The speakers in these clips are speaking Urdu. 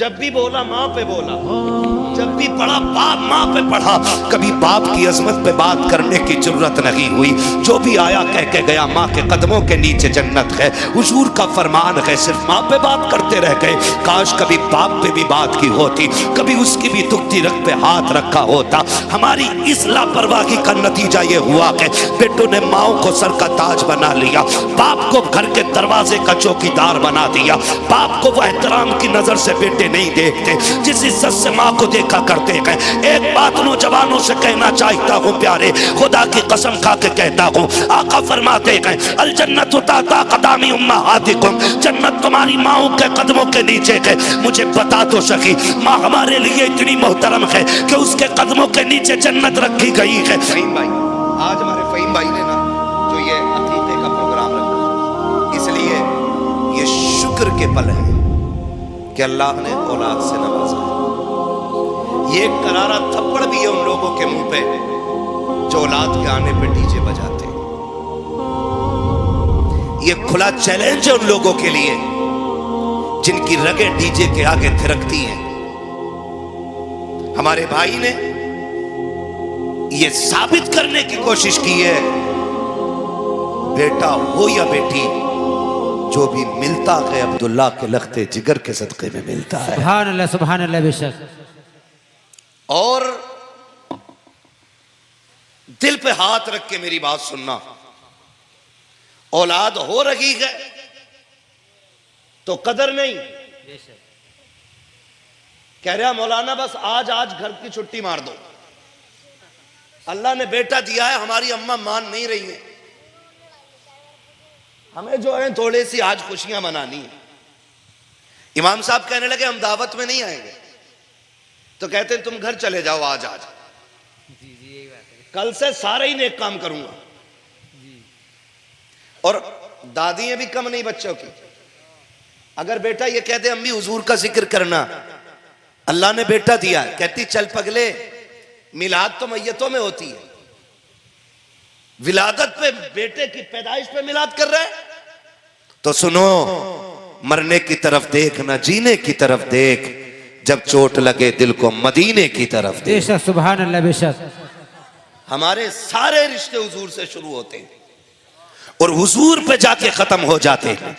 جب بھی بولا ماں پہ بولا، جب بھی پڑھا باپ ماں پہ پڑھا، کبھی باپ کی عظمت پہ بات کرنے کی جرت نہیں ہوئی۔ جو بھی آیا کہہ کے گیا ماں کے قدموں کے نیچے جنت ہے، حضور کا فرمان ہے، صرف ماں پہ بات کرتے رہ گئے۔ کاش کبھی باپ پہ بھی بات کی ہوتی، کبھی اس کی بھی دکھتی رگ پہ ہاتھ رکھا ہوتا۔ ہماری اس لاپرواہی کا نتیجہ یہ ہوا کہ بیٹوں نے ماؤں کو سر کا تاج بنا لیا، باپ کو گھر کے دروازے کا چوکیدار بنا دیا۔ باپ کو وہ احترام کی نظر سے بیٹے نہیں دیکھتے جس عزت سے ماں کو دیکھا کرتے ہیں۔ ایک بات نوجوانوں سے کہنا چاہتا ہوں پیارے، خدا کی قسم کھا کے کہتا ہوں، آقا فرماتے ہیں الجنت تحت اقدام امہاتکم، جنت تمہاری ماؤں کے قدموں کے نیچے ہے۔ مجھے بتا تو سکی ماں ہمارے لیے اتنی محترم ہے کہ اس کے قدموں کے نیچے جنت رکھی گئی ہے۔ فہیم بھائی، آج ہمارے فہیم بھائی نے نا جو یہ عقیدے کا پروگرام رکھا، اس لیے یہ شکر کے پل ہے کہ اللہ نے اولاد سے نوازا ہے۔ یہ ایک کرارا تھپڑ بھی ہے ان لوگوں کے منہ پہ جو اولاد کے آنے پہ ڈی جے بجاتے ہیں۔ یہ کھلا چیلنج ہے ان لوگوں کے لیے جن کی رگیں ڈی جے کے آگے تھرکتی ہیں۔ ہمارے بھائی نے یہ ثابت کرنے کی کوشش کی ہے، بیٹا ہو یا بیٹی، جو بھی ملتا ہے عبداللہ کے لختے جگر کے صدقے میں ملتا ہے۔ سبحان اللہ سبحان اللہ، بے شک۔ اور دل پہ ہاتھ رکھ کے میری بات سننا، اولاد ہو رہی ہے تو قدر نہیں۔ کہہ رہا مولانا بس آج گھر کی چھٹی مار دو، اللہ نے بیٹا دیا ہے، ہماری اماں مان نہیں رہی ہیں، ہمیں جو ہے تھوڑے سی آج خوشیاں منانی ہیں۔ امام صاحب کہنے لگے ہم دعوت میں نہیں آئیں گے، تو کہتے ہیں تم گھر چلے جاؤ آج کل سے سارے ہی نیک کام کروں گا۔ اور دادیاں بھی کم نہیں بچوں کی، اگر بیٹا یہ کہتے امی حضور کا ذکر کرنا، اللہ نے بیٹا دیا، کہتی چل پگلے میلاد تو میتوں میں ہوتی ہے، ولادت پہ بیٹے کی پیدائش پہ میلاد کر رہے تو سنو، مرنے کی طرف دیکھ نہ جینے کی طرف دیکھ، جب چوٹ لگے دل کو مدینے کی طرف بے دیکھ۔ شک سبحان اللہ، بے شک۔ ہمارے سارے رشتے حضور سے شروع ہوتے ہیں اور حضور پہ جا کے ختم ہو جاتے ہیں۔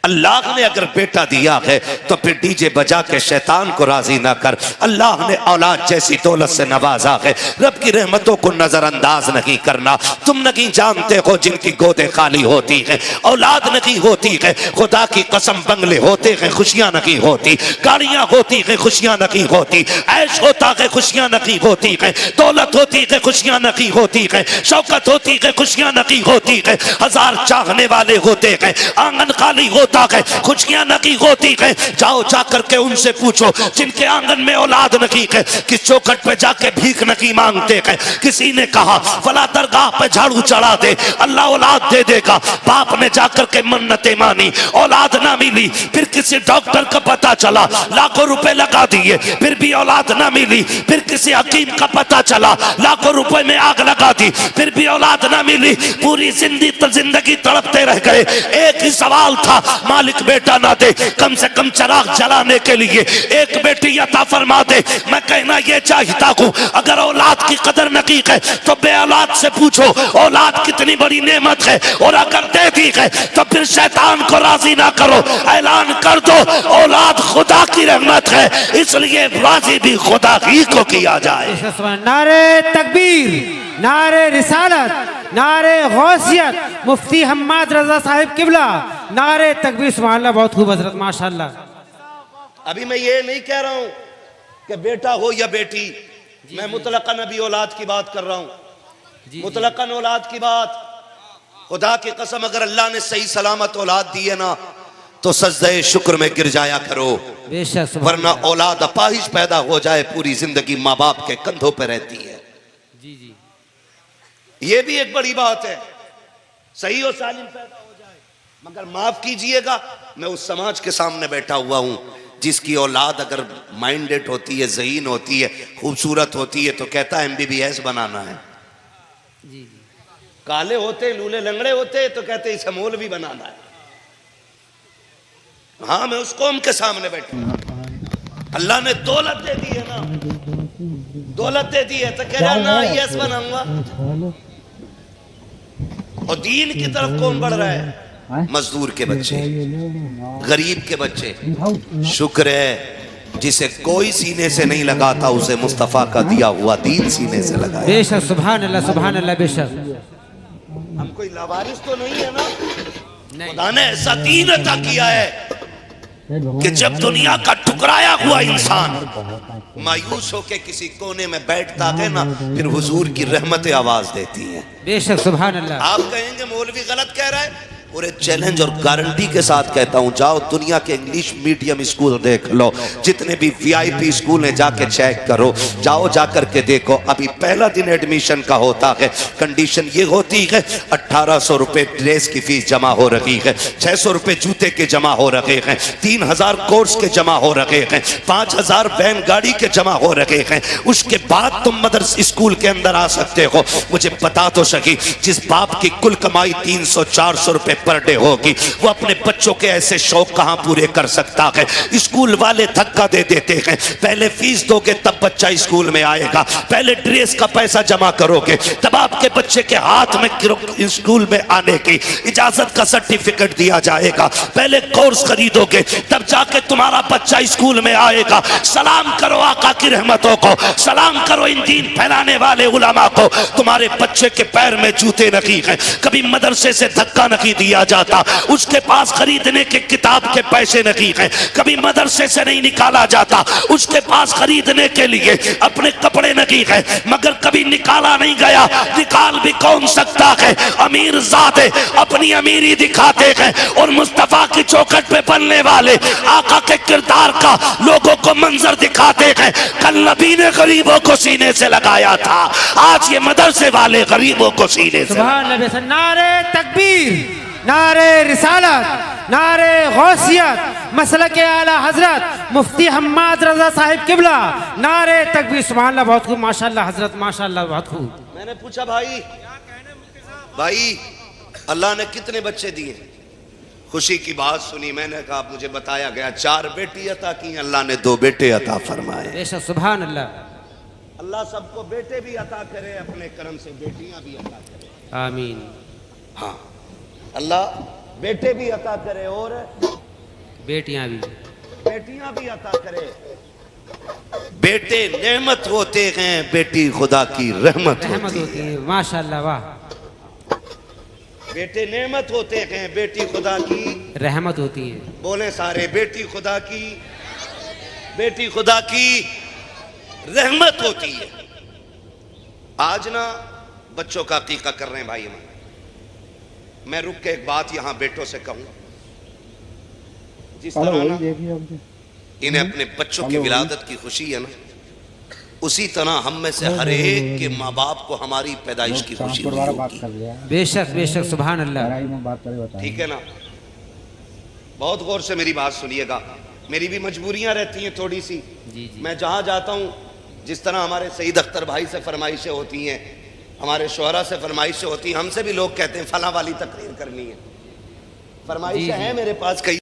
اللہ نے اگر بیٹا دیا ہے تو پھر ڈی جے بجا کے شیطان کو راضی نہ کر۔ اللہ نے اولاد جیسی دولت سے نوازا ہے، رب کی رحمتوں کو نظر انداز نہیں کرنا۔ تم نہیں جانتے ہو جن کی گودیں خالی ہوتی ہیں، اولاد نہیں ہوتی ہے، خدا کی قسم بنگلے ہوتے ہیں خوشیاں نہیں ہوتی، گاڑیاں ہوتی ہیں خوشیاں نہیں ہوتی، عیش ہوتا ہے خوشیاں نہیں ہوتی ہیں، دولت ہوتی ہے خوشیاں نہیں ہوتی ہیں، شوکت ہوتی ہے خوشیاں نہیں ہوتی ہیں، ہزار چاہنے والے ہوتے ہیں، آنگن خالی ہوتا ہے خوشیاں نہیں ہوتی ہیں۔ جاؤ جا کر کے ان سے پوچھو جن کے آنگن میں اولاد نہیں ہے، کس چوکھٹ پہ جا کے بھیک نہیں مانگتے ہیں۔ کسی نے کہا فلاں درگاہ پہ جھاڑو چڑھا دے اللہ اولاد دے دے گا، باپ نے جا کر کے منتیں مانی، اولاد نہ ملی، پھر کسی ڈاکٹر کا پتہ چلا لاکھوں روپے لگا دیے پھر بھی اولاد نہ ملی، پھر کسی حکیم کا پتہ چلا لاکھوں روپے میں آگ لگا دی پھر بھی اولاد نہ ملی، پوری زندگی تڑپتے رہ گئے۔ ایک ہی سوال تھا، مالک بیٹا نہ دے کم سے کم چراغ جلانے کے لیے ایک بیٹی عطا فرما دے۔ میں کہنا یہ چاہتا ہوں اگر اولاد کی قدر نہیں ہے تو بے اولاد سے پوچھو اولاد کتنی بڑی نعمت ہے، اور اگر دے دی ہے تو پھر شیطان کو راضی نہ کرو، اعلان کر دو اولاد خدا کی رحمت ہے، اس لیے راضی بھی خدا ہی کو کیا جائے۔ نعرہ تکبیر، نعرہ رسالت، نعرہ غوثیت، مفتی حماد رضا صاحب قبلہ، نعرہ تکبیر۔ سبحان اللہ، بہت خوب حضرت، ماشاءاللہ۔ ابھی میں یہ نہیں کہہ رہا ہوں کہ بیٹا ہو یا بیٹی، میں مطلقاً ابھی اولاد کی بات کر رہا ہوں، مطلقاً اولاد کی بات۔ خدا کی قسم اگر اللہ نے صحیح سلامت اولاد دی ہے نا تو سجدہ شکر میں گر جایا کرو، بے شک، ورنہ اولاد اپاہج پیدا ہو جائے پوری زندگی ماں باپ کے کندھوں پہ رہتی ہے۔ جی جی، یہ بھی ایک بڑی بات ہے، صحیح و سالم پیدا ہو جائے، مگر معاف کیجئے گا میں اس سماج کے سامنے بیٹھا ہوا ہوں جس کی اولاد اگر مائنڈڈ ہوتی ہے، ذہین ہوتی ہے، خوبصورت ہوتی ہے تو کہتا ہے MBBS بنانا ہے، جی جی، کالے ہوتے لولے لنگڑے ہوتے تو کہتے اسے مولوی بنانا ہے۔ ہاں میں اس قوم کے سامنے بیٹھا ہوں. اللہ نے دولت دے دی ہے نا, دولت دے دی ہے تو کہہ رہا نا یس بناؤں گا. اور دین کی طرف کون بڑھ رہا ہے؟ مزدور کے بچے, غریب کے بچے. شکر ہے جسے کوئی سینے سے نہیں لگاتا اسے مصطفیٰ کا دیا ہوا دین سینے سے لگایا. بے شک, سبحان اللہ سبحان اللہ, بے شک. ہم کوئی لاوارث تو نہیں ہے نا. خدا نے ایسا دین عطا کیا ہے کہ جب دنیا کا ٹکرایا ہوا انسان مایوس ہو کے کسی کونے میں بیٹھتا ہے نا, پھر حضور کی رحمتیں آواز دیتی ہیں. بے شک, سبحان اللہ. آپ کہیں گے مولوی غلط کہہ رہا ہے, اور ایک چیلنج اور گارنٹی کے ساتھ کہتا ہوں, جاؤ دنیا کے انگلش میڈیم اسکول دیکھ لو, جتنے بھی وی آئی پی اسکول ہیں جا کے چیک کرو, جاؤ جا کر کے دیکھو. ابھی پہلا دن ایڈمیشن کا ہوتا ہے, کنڈیشن یہ ہوتی ہے 1800 روپے ڈریس کی فیس جمع ہو رہی ہے, 600 روپے جوتے کے جمع ہو رہے ہیں, 3000 کورس کے جمع ہو رہے ہیں, 5000 وین گاڑی کے جمع ہو رہے ہیں. اس کے بعد تم مدرس اسکول کے اندر آ سکتے ہو. مجھے بتا تو سکی جس باپ کی کل کمائی 300-400 روپے پر ڈے ہوگی, وہ اپنے بچوں کے ایسے شوق کہاں پورے کر سکتا ہے؟ اسکول والے دھکا دے دیتے ہیں, پہلے فیس دو گے تب بچہ اسکول میں آئے گا, پہلے ڈریس کا پیسہ جمع کرو گے تب آپ کے بچے کے ہاتھ میں اسکول میں آنے کی اجازت کا سرٹیفکیٹ دیا جائے گا, پہلے کورس خریدو گے تب جا کے تمہارا بچہ اسکول میں آئے گا. سلام کرو آقا کی رحمتوں کو, سلام کرو ان دین پھیلانے والے علماء کو. تمہارے بچے کے پیر میں جوتے نہیں ہیں, کبھی مدرسے سے دھکا نہیں دیا جاتا, اس کے پاس خریدنے کے کتاب کے پیسے نہیں ہیں, کبھی مدرسے سے نہیں نکالا جاتا, اس کے پاس خریدنے کے لیے اپنے کپڑے نہیں ہیں, مگر کبھی نکالا نہیں گیا. نکال بھی کون سکتا ہے؟ امیر ذات اپنی امیری دکھاتے ہیں, اور مصطفیٰ کی چوکھٹ پہ بننے والے آقا کے کردار کا لوگوں کو منظر دکھاتے ہیں. کل نبی نے غریبوں کو سینے سے لگایا تھا, آج یہ مدرسے والے غریبوں کو سینے سے. سبحان اللہ. نعرہ تکبیر, نعرہ رسالت, نعرہ غوثیت, مسلک اعلی حضرت مفتی حماد رضا صاحب قبلہ, نعرہ تکبیر. سبحان اللہ, بہت خوب, ماشاءاللہ حضرت, ماشاءاللہ, بہت خوب. میں نے پوچھا بھائی اللہ نے کتنے بچے دیے؟ خوشی کی بات سنی, میں نے کہا مجھے بتایا گیا 4 بیٹی عطا کی, اللہ نے 2 بیٹے عطا فرمائے. بے شک, سبحان اللہ. اللہ سب کو بیٹے بھی عطا کرے, اپنے کرم سے بیٹیاں بھی عطا کرے. آمین. ہاں, اللہ بیٹے بھی عطا کرے اور بیٹیاں بھی عطا کرے. بیٹے نعمت ہوتے ہیں, بیٹی خدا کی رحمت ہوتی ہے. ماشاءاللہ, واہ. بیٹے نعمت ہوتے ہیں, بیٹی خدا کی رحمت ہوتی ہے. بولے سارے, بیٹی خدا کی رحمت ہوتی ہے. آج نا بچوں کا عقیقہ کر رہے ہیں بھائی. میں رک کے ایک بات یہاں بیٹوں سے کہوں, جس طرح انہیں اپنے بچوں کی ولادت کی خوشی ہے نا, اسی طرح ہم میں سے ہر ایک کے ماں باپ کو ہماری پیدائش کی خوشی ہوئی ہوگی. بے شک, بے شک, سبحان اللہ. ٹھیک ہے نا, بہت غور سے میری بات سنیے گا. میری بھی مجبوریاں رہتی ہیں تھوڑی سی. میں جہاں جاتا ہوں, جس طرح ہمارے سعید اختر بھائی سے فرمائشیں ہوتی ہیں, ہمارے شعراء سے فرمائشیں ہوتی ہیں, ہم سے بھی لوگ کہتے ہیں فلاں والی تقریر کرنی ہے. فرمائشیں ہیں میرے پاس کئی.